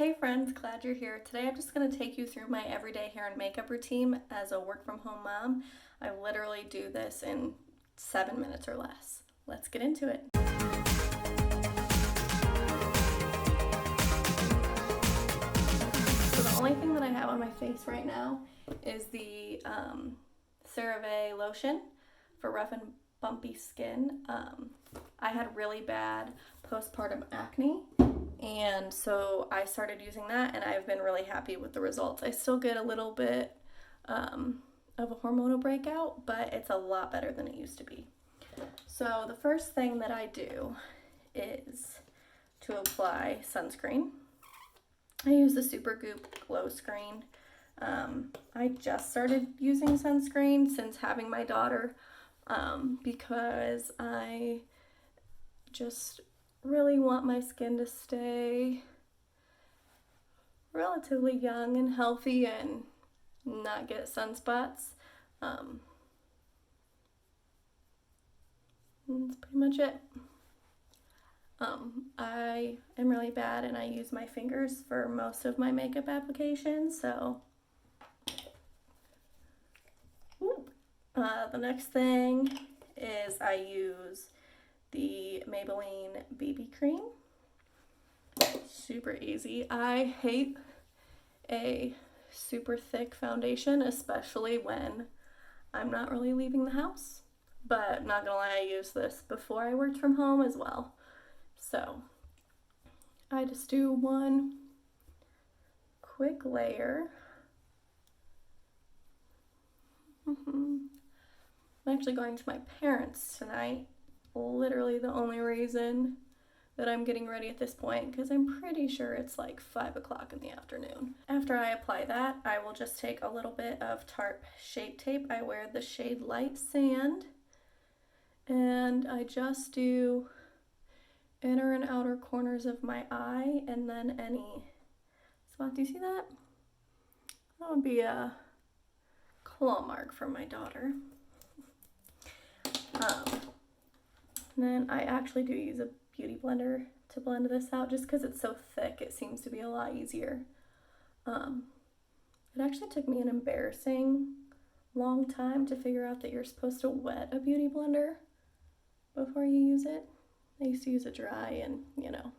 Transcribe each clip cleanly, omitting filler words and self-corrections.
Hey friends, glad you're here. Today I'm just going to take you through my everyday hair and makeup routine as a work from home mom. I literally do this in 7 minutes or less. Let's get into it. So the only thing that I have on my face right now is the CeraVe lotion for rough and bumpy skin. I had really bad postpartum acne, and so I started using that, and I've been really happy with the results. I still get a little bit of a hormonal breakout, but it's a lot better than it used to be. So the first thing that I do is to apply sunscreen. I use the Supergoop Glow Screen. I just started using sunscreen since having my daughter because I just really want my skin to stay relatively young and healthy and not get sunspots. That's pretty much it. I am really bad and I use my fingers for most of my makeup applications, so the next thing is I use the Maybelline BB cream. Super easy. I hate a super thick foundation, especially when I'm not really leaving the house, but not gonna lie, I used this before I worked from home as well. So I just do one quick layer. I'm actually going to my parents tonight. Literally the only reason that I'm getting ready at this point, because I'm pretty sure it's like 5 o'clock in the afternoon. After I apply that, I will just take a little bit of Tarte Shape Tape. I wear the shade Light Sand, and I just do inner and outer corners of my eye, and then any spot. Do you see that? That would be a claw mark from my daughter. Then I actually do use a beauty blender to blend this out just because it's so thick. It seems to be a lot easier. It actually took me an embarrassing long time to figure out that you're supposed to wet a beauty blender before you use it. I used to use it dry, and you know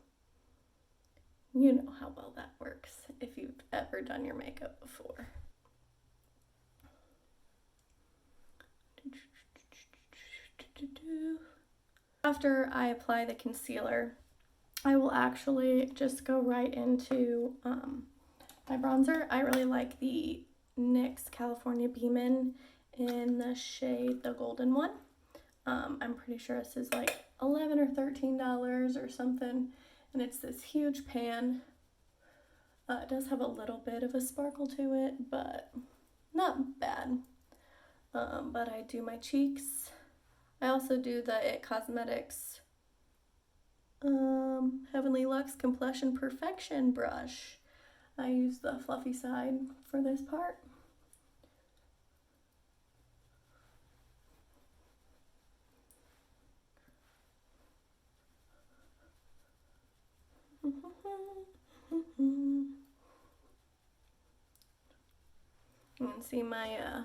how well that works if you've ever done your makeup before. After I apply the concealer, I will actually just go right into my bronzer. I really like the NYX California Beamin' in the shade, the golden one. I'm pretty sure this is like $11 or $13 or something, and it's this huge pan. It does have a little bit of a sparkle to it, but not bad. But I do my cheeks. I also do the IT Cosmetics Heavenly Luxe Complexion Perfection brush. I use the fluffy side for this part. You can see my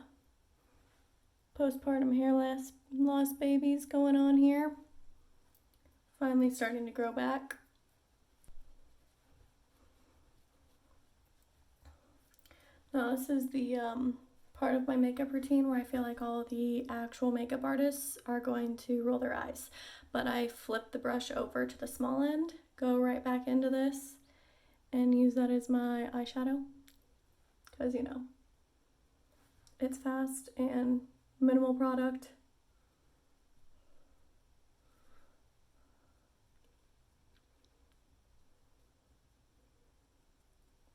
postpartum hair loss babies going on here. Finally starting to grow back. Now this is the part of my makeup routine where I feel like all the actual makeup artists are going to roll their eyes. But I flip the brush over to the small end, go right back into this, and use that as my eyeshadow. Because, it's fast and minimal product.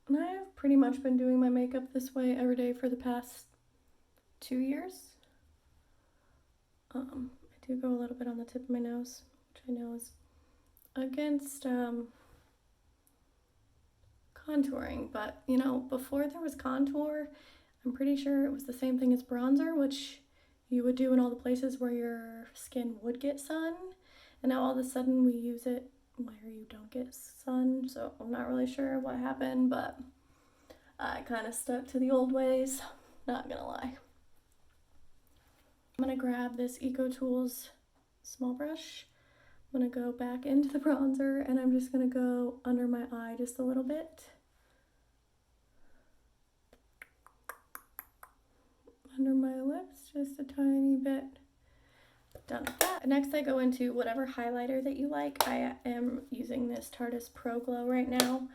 And I have pretty much been doing my makeup this way every day for the past 2 years. I do go a little bit on the tip of my nose, which I know is against contouring, but before there was contour, I'm pretty sure it was the same thing as bronzer, which you would do in all the places where your skin would get sun, and now all of a sudden we use it where you don't get sun, so I'm not really sure what happened, but I kind of stuck to the old ways, not gonna lie. I'm gonna grab this EcoTools small brush. I'm gonna go back into the bronzer and I'm just gonna go under my eye just a little bit. Under my lips, just a tiny bit. Done with that. Next I go into whatever highlighter that you like. I am using this Tarte's Pro Glow right now,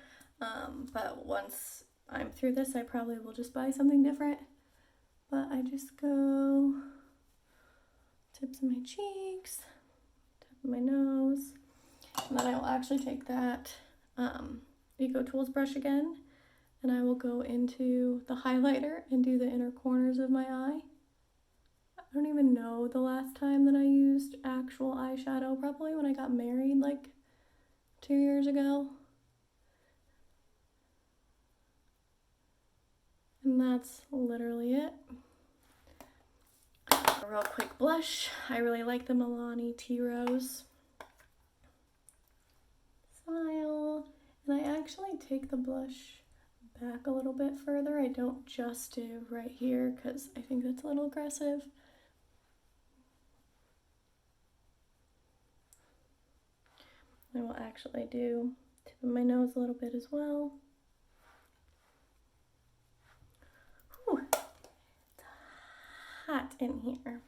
but once I'm through this I probably will just buy something different. But I just go tips of my cheeks, tip of my nose, and then I will actually take that EcoTools brush again and I will go into the highlighter and do the inner corners of my eye. I don't even know the last time that I used actual eyeshadow, probably when I got married like 2 years ago. And that's literally it. A real quick blush. I really like the Milani Tea Rose Smile. And I actually take the blush back a little bit further. I don't just do right here because I think that's a little aggressive. I will actually do tip of my nose a little bit as well. Whew. It's hot in here.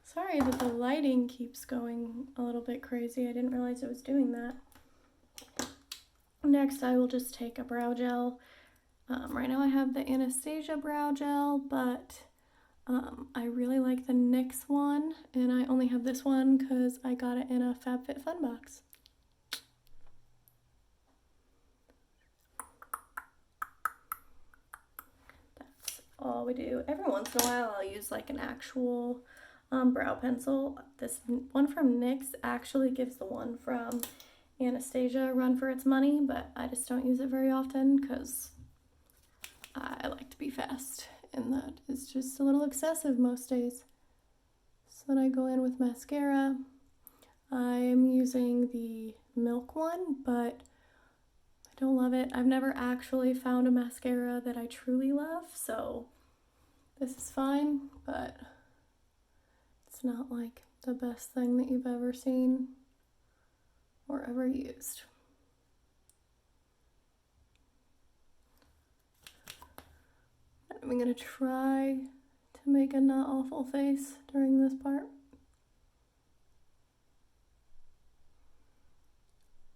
Sorry that the lighting keeps going a little bit crazy. I didn't realize it was doing that. Next, I will just take a brow gel. Right now I have the Anastasia brow gel, but I really like the NYX one, and I only have this one because I got it in a FabFitFun box. That's all we do. Every once in a while I'll use like an actual brow pencil. This one from NYX actually gives the one from Anastasia a run for its money, but I just don't use it very often because I like to be fast, and that is just a little excessive most days. So then I go in with mascara. I am using the Milk one, but I don't love it. I've never actually found a mascara that I truly love, so this is fine, but it's not like the best thing that you've ever seen or ever used. I'm gonna try to make a not awful face during this part.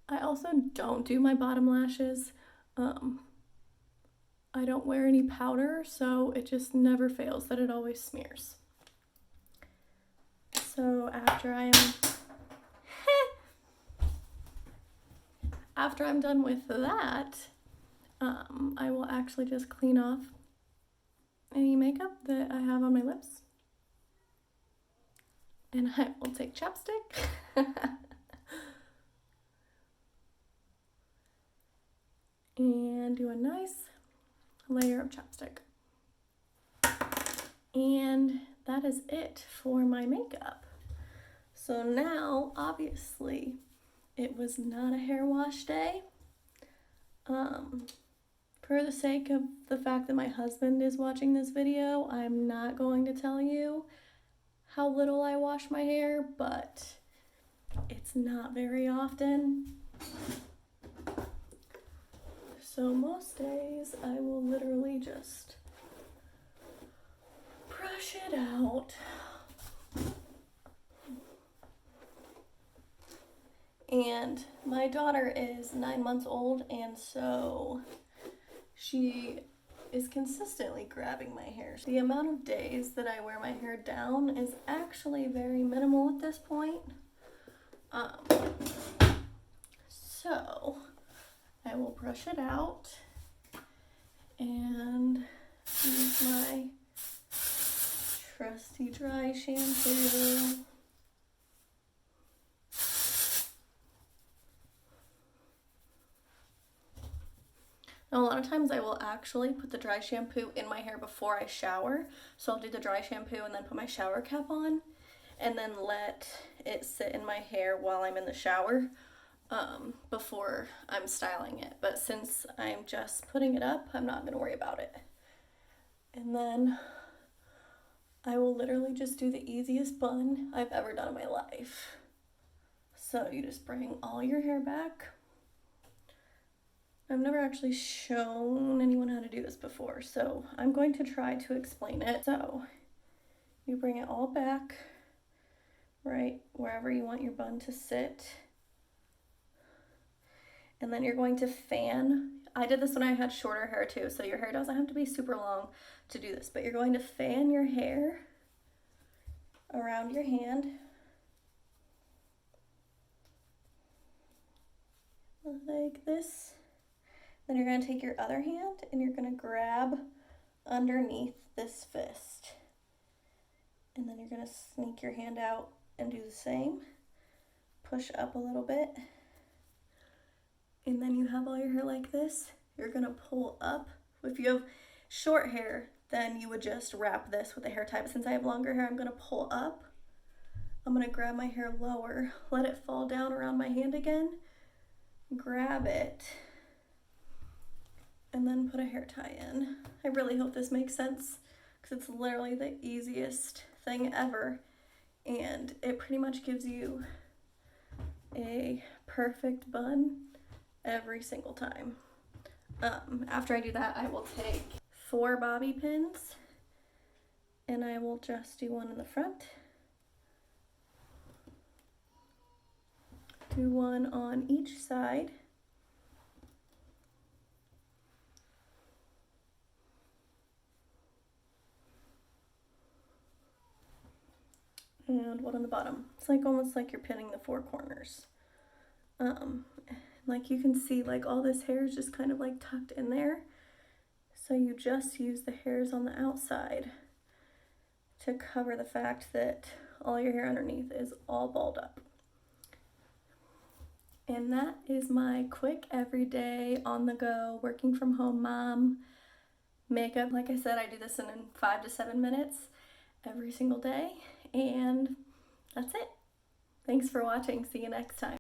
I also don't do my bottom lashes. I don't wear any powder, so it just never fails that it always smears. So after I'm done with that, I will actually just clean off any makeup that I have on my lips. And I will take chapstick. And do a nice layer of chapstick. And that is it for my makeup. So now, obviously, it was not a hair wash day. For the sake of the fact that my husband is watching this video, I'm not going to tell you how little I wash my hair, but it's not very often. So most days I will literally just brush it out. And my daughter is 9 months old, and so she is consistently grabbing my hair. The amount of days that I wear my hair down is actually very minimal at this point. So I will brush it out and use my trusty dry shampoo. Now, a lot of times I will actually put the dry shampoo in my hair before I shower. So I'll do the dry shampoo and then put my shower cap on and then let it sit in my hair while I'm in the shower. before I'm styling it. But since I'm just putting it up, I'm not going to worry about it. And then I will literally just do the easiest bun I've ever done in my life. So you just bring all your hair back. I've never actually shown anyone how to do this before, so I'm going to try to explain it. So you bring it all back, right wherever you want your bun to sit. And then you're going to fan. I did this when I had shorter hair too, so your hair doesn't have to be super long to do this, but you're going to fan your hair around your hand. Like this. Then you're going to take your other hand and you're going to grab underneath this fist. And then you're going to sneak your hand out and do the same. Push up a little bit. And then you have all your hair like this. You're going to pull up. If you have short hair, then you would just wrap this with a hair tie. But since I have longer hair, I'm going to pull up. I'm going to grab my hair lower, let it fall down around my hand again, grab it, and then put a hair tie in. I really hope this makes sense because it's literally the easiest thing ever. And it pretty much gives you a perfect bun every single time. After I do that, I will take 4 bobby pins and I will just do one in the front, do one on each side, and one on the bottom. It's like almost like you're pinning the 4 corners. Like you can see, like all this hair is just kind of like tucked in there. So you just use the hairs on the outside to cover the fact that all your hair underneath is all balled up. And that is my quick everyday on the go working from home mom makeup. Like I said, I do this in 5 to 7 minutes every single day, and that's it. Thanks for watching. See you next time.